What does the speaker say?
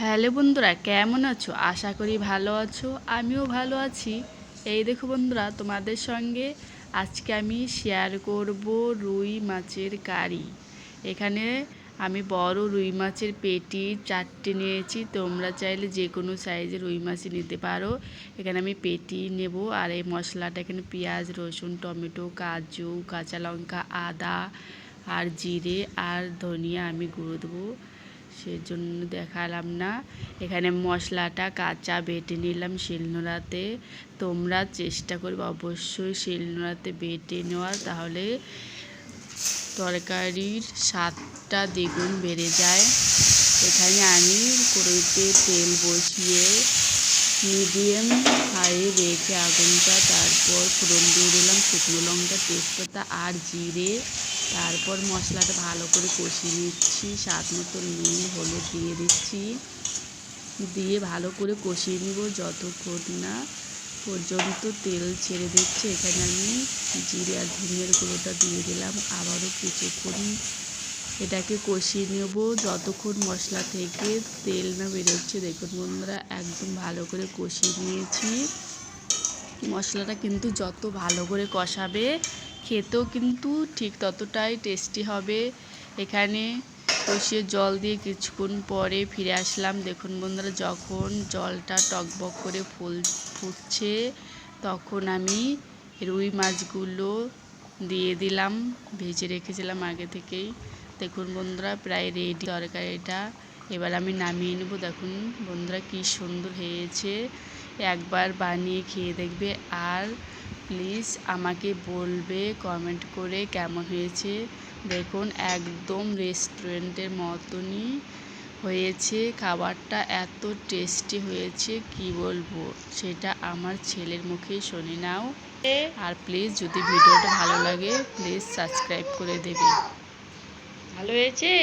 Hello বন্ধুরা, কেমন আছো? আশা করি ভালো আছো। আমিও ভালো আছি। এই দেখো বন্ধুরা, তোমাদের সঙ্গে আজকে আমি শেয়ার করব রুই মাছের কারি। এখানে আমি বড় রুই মাছের পেটি 4টে নিয়েছি। তোমরা চাইলে যে কোনো সাইজের রুই মাছই নিতে পারো। এখানে আমি পেটি নেব। আর এই মশলাটা এখানে পেঁয়াজ, রসুন, টমেটো, কাজু, কাঁচা লঙ্কা, আদা আর জিরে আর ধনিয়া আমি গুঁড়ো দেবো, সেজন্য দেখালাম না। এখানে মশলাটা কাঁচা বেটে নিলাম শিলনোড়াতে। তোমরা চেষ্টা করবে অবশ্যই শিলনোড়াতে বেটে নেওয়ার, তাহলে তরকারির স্বাদটা দ্বিগুণ বেড়ে যায়। এখানে আমি কড়াইতে তেল বসিয়ে মিডিয়াম হাইয়ে রেখে আগুনটা, তারপর ফোড়ন দিয়ে দিলাম শুকনো লঙ্কা, তেজপাতা আর জিরে। তারপর মশলাটা ভালো করে কষিয়ে নিচ্ছি। স্বাদ মতো নুন হলুদ দিয়ে দিচ্ছি, দিয়ে ভালো করে কষিয়ে নিব যতক্ষণ না পর্যন্ত তেল ছেড়ে দিচ্ছে। এখানে আমি জিরে আর ধনিয়ার গুঁড়োটা দিয়ে দিলাম। আবারও কিছুক্ষণ এটাকে কষিয়ে নেব যতক্ষণ মশলা থেকে তেল না বেরোচ্ছে। দেখুন বন্ধুরা, একদম ভালো করে কষিয়ে নিয়েছি। মশলাটা কিন্তু যত ভালো করে কষাবে খেতেও কিন্তু ঠিক ততটাই টেস্টি হবে। এখানে কষিয়ে জল দিয়ে কিছুক্ষণ পরে ফিরে আসলাম। দেখুন বন্ধুরা, যখন জলটা টকবক করে ফুটছে তখন আমি রুই মাছগুলো দিয়ে দিলাম, ভেজে রেখেছিলাম আগে থেকেই। দেখুন বন্ধুরা, প্রায় রেডি তরকারিটা। এবার আমি নামিয়ে নেব। দেখুন বন্ধুরা, কি সুন্দর হয়েছে। একবার বানিয়ে খেয়ে দেখবে, আর প্লিজ আমাকে বলবে কমেন্ট করে কেমন হয়েছে। দেখুন একদম রেস্টুরেন্টের মতনই হয়েছে। খাবারটা এত টেস্টি হয়েছে কি বলবো, সেটা আমার ছেলের মুখেই শুনে নাও। আর প্লিজ যদি ভিডিওটা ভালো লাগে প্লিজ সাবস্ক্রাইব করে দেবে। ভালো হয়েছে।